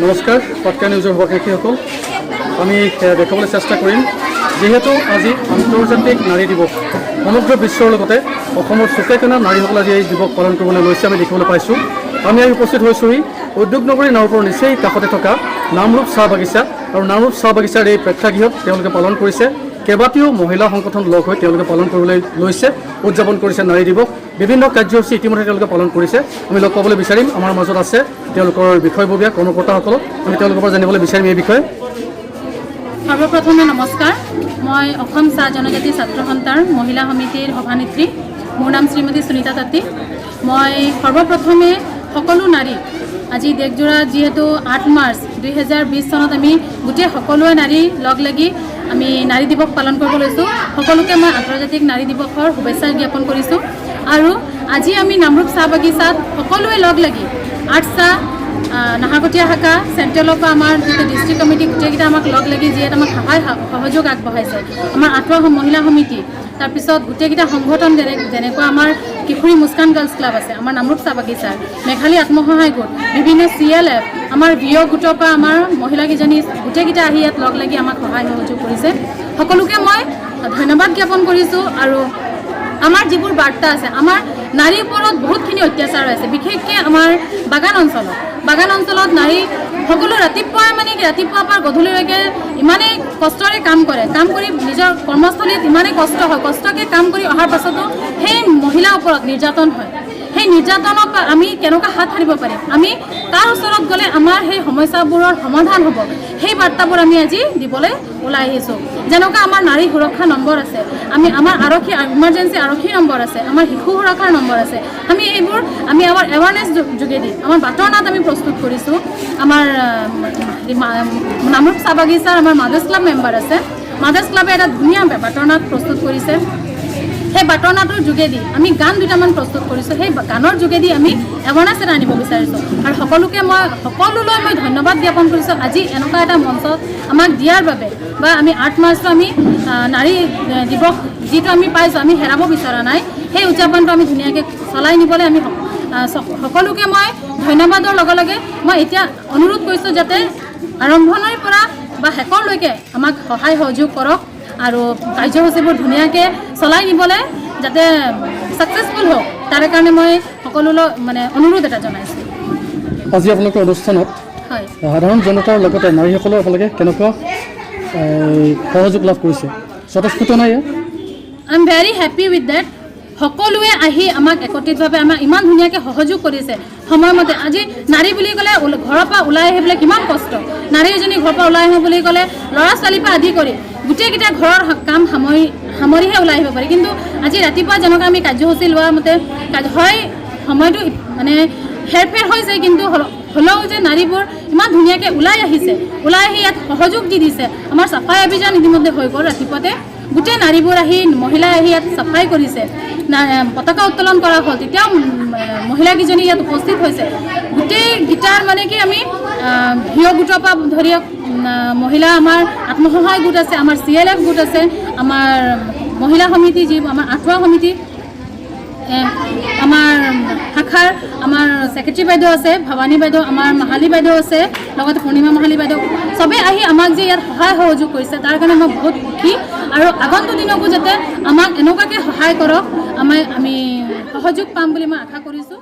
নমস্কাৰ পটকা নিউজৰ সভাপতিসকল আমি দেখাবলৈ চেষ্টা কৰিম যেহেতু আজি আন্তৰ্জাতিক নাৰী দিৱস সমগ্ৰ বিশ্বৰ লগতে অসমৰ চুকে কোণৰ নাৰীসকলে আজি এই দিৱস পালন কৰিবলৈ লৈছে আমি দেখিবলৈ পাইছোঁ আমি আজি উপস্থিত হৈছোঁ উদ্যোগনগৰী নাওৰপৰ নিচেই কাষতে থকা নামৰূপ চাহ বাগিচা আৰু নামৰূপ চাহ বাগিচাৰ এই প্ৰেক্ষাগৃহত তেওঁলোকে পালন কৰিছে কেইবাটাও মহিলা সংগঠন লগ হৈ তেওঁলোকে পালন কৰিবলৈ লৈছে উদযাপন কৰিছে নাৰী দিৱস বিভিন্ন কাৰ্যসূচী ইতিমধ্যে তেওঁলোকে পালন কৰিছে আমি লগ পাবলৈ বিচাৰিম আমাৰ মাজত আছে তেওঁলোকৰ বিষয়ববীয়া কৰ্মকৰ্তাসকলক আমি তেওঁলোকৰ পৰা জানিবলৈ বিচাৰিম এই বিষয়ে সৰ্বপ্ৰথমে নমস্কাৰ মই অসম চাহ জনজাতি ছাত্ৰ সন্থাৰ মহিলা সমিতিৰ সভানেত্ৰী মোৰ নাম শ্ৰীমতী সুনীতা তাঁতী মই সৰ্বপ্ৰথমে সকলো নাৰী আজি দেশজোৰা যেহেতু 8 মাৰ্চ 2020 চনত আমি গোটেই সকলোৱে নাৰী লগ লাগি আমি নাৰী দিৱস পালন কৰিব লৈছোঁ সকলোকে মই আন্তৰ্জাতিক নাৰী দিৱসৰ শুভেচ্ছা জ্ঞাপন কৰিছোঁ আৰু আজি আমি নামৰূপ চাহ বাগিচাত সকলোৱে লগ লাগি আৰ্টছা নাহাকটীয়া শাখা চেণ্ট্ৰেলৰ পৰা আমাৰ যিটো ডিষ্ট্ৰিক্ট কমিটি গোটেইকেইটা আমাক লগ লাগি যিহেতু আমাক সহযোগ আগবঢ়াইছে আমাৰ আঠুৱা মহিলা সমিতি তাৰপিছত গোটেইকেইটা সংগঠন যেনেকুৱা আমাৰ কিশোৰী মুস্কান গাৰ্লছ ক্লাব আছে আমাৰ নামৰূপ চাহ বাগিচাৰ মেঘালী আত্মসহায় গোট বিভিন্ন CLF আমাৰ বিয় গোটৰ পৰা আমাৰ মহিলাকেইজনী গোটেইকেইটা আহি ইয়াত লগ লাগি আমাক সহায় সহযোগ কৰিছে সকলোকে মই ধন্যবাদ জ্ঞাপন কৰিছোঁ আৰু আমাৰ যিবোৰ বাৰ্তা আছে আমাৰ নাৰীৰ ওপৰত বহুতখিনি অত্যাচাৰ আছে বিশেষকৈ আমাৰ বাগান অঞ্চলত নাৰী সকলো ৰাতিপুৱাৰ ৰাতিপুৱাৰ পৰা গধূলিলৈকে ইমানেই কষ্টৰে কাম কৰি নিজৰ কৰ্মস্থলীত ইমানেই কষ্ট হয় কষ্টকৈ কাম কৰি অহাৰ পাছতো সেই মহিলাৰ ওপৰত নিৰ্যাতন হয় সেই নিৰ্যাতনৰ পৰা আমি কেনেকৈ হাত সাৰিব পাৰিম আমি তাৰ ওচৰত গ'লে আমাৰ সেই সমস্যাবোৰৰ সমাধান হ'ব সেই বাৰ্তাবোৰ আমি আজি দিবলৈ ওলাই আহিছোঁ যেনেকুৱা আমাৰ নাৰী সুৰক্ষা নম্বৰ আছে আমাৰ আৰক্ষী ইমাৰ্জেঞ্চি আৰক্ষী নম্বৰ আছে আমাৰ শিশু সুৰক্ষাৰ নম্বৰ আছে আমি আমাৰ এৱাৰনেছ যোগেদি আমাৰ বাটৰ নাট আমি প্ৰস্তুত কৰিছোঁ আমাৰ নামৰূপ চাহ বাগিচাৰ আমাৰ মাদাৰ্ছ ক্লাব মেম্বাৰ আছে মাদাৰ্ছ ক্লাবে এটা ধুনীয়া বাটৰ নাট প্ৰস্তুত কৰিছে সেই বাটৰ নাটৰ যোগেদি আমি গান দুটামান প্ৰস্তুত কৰিছোঁ সেই গানৰ যোগেদি আমি এৱাৰনেছ এটা আনিব বিচাৰিছোঁ আৰু সকলোলৈ মই ধন্যবাদ জ্ঞাপন কৰিছোঁ আজি এনেকুৱা এটা মঞ্চত আমাক দিয়াৰ বাবে বা আমি 8 মাৰ্চটো আমি নাৰী দিৱস যিটো আমি পাইছোঁ আমি হেৰাব বিচৰা নাই সেই উদযাপনটো আমি ধুনীয়াকৈ চলাই নিবলৈ আমি সকলোকে মই ধন্যবাদৰ লগে লগে মই এতিয়া অনুৰোধ কৰিছোঁ যাতে আৰম্ভণিৰ পৰা বা শেষলৈকে আমাক সহায় সহযোগ কৰক আৰু কাৰ্যসূচীবোৰ ধুনীয়াকৈ চলাই নিবলৈ যাতে ছাকচেছফুল হওক তাৰে কাৰণে মই সকলোলৈ অনুৰোধ এটা জনাইছোঁ আজি আপোনালোকৰ অনুষ্ঠানত হয় সাধাৰণ জনতাৰ লগতে নাৰীসকলৰ আপোনালোকে কেনেকুৱা সহযোগ লাভ কৰিছে স্বতঃস্ফূৰ্ত নাই I am very happy with that সকলোৱে আহি আমাক একত্ৰিতভাৱে আমাক ইমান ধুনীয়াকৈ সহযোগ কৰিছে সময়মতে আজি নাৰী বুলি ক'লে ঘৰৰ পৰা ওলাই আহিবলৈ কিমান কষ্ট নাৰী এজনী ঘৰৰ পৰা ওলাই আহিব বুলি ক'লে ল'ৰা ছোৱালীৰ পৰা আদি কৰি গোটেইকেইটা ঘৰৰ কাম সামৰিহে ওলাই আহিব পাৰি কিন্তু আজি ৰাতিপুৱা যেনেকৈ আমি কাৰ্যসূচী লোৱা মতে হয় সময়টো হেৰফেৰ হৈছে কিন্তু হ'লেও যে নাৰীবোৰ ইমান ধুনীয়াকৈ ওলাই আহি ইয়াত সহযোগ দি দিছে আমাৰ চাফাই অভিযান ইতিমধ্যে হৈ গ'ল ৰাতিপুৱাতে গোটেই নাৰীবোৰ আহি মহিলাই আহি ইয়াত চাফাই কৰিছে পতাকা উত্তোলন কৰা হ'ল তেতিয়াও মহিলাকেইজনী ইয়াত উপস্থিত হৈছে গোটেইকেইটাৰ কি আমি ভিয় গোটৰ পৰা ধৰি মহিলা আমাৰ আত্মসহায়ক গোট আছে আমাৰ CLF গোট আছে আমাৰ মহিলা সমিতি যি আমাৰ আঠুৱা সমিতি আমাৰ শাখাৰ আমাৰ ছেক্ৰেটাৰী বাইদেউ আছে ভৱানী বাইদেউ আমাৰ মাহালী বাইদেউ আছে লগতে পূৰ্ণিমা মাহালী বাইদেউ চবেই আহি আমাক যে ইয়াত সহায় সহযোগ কৰিছে তাৰ কাৰণে মই বহুত সুখী আৰু আগন্তুক দিনকো যাতে আমাক এনেকুৱাকৈ সহায় কৰক আমি সহযোগ পাম বুলি মই আশা কৰিছোঁ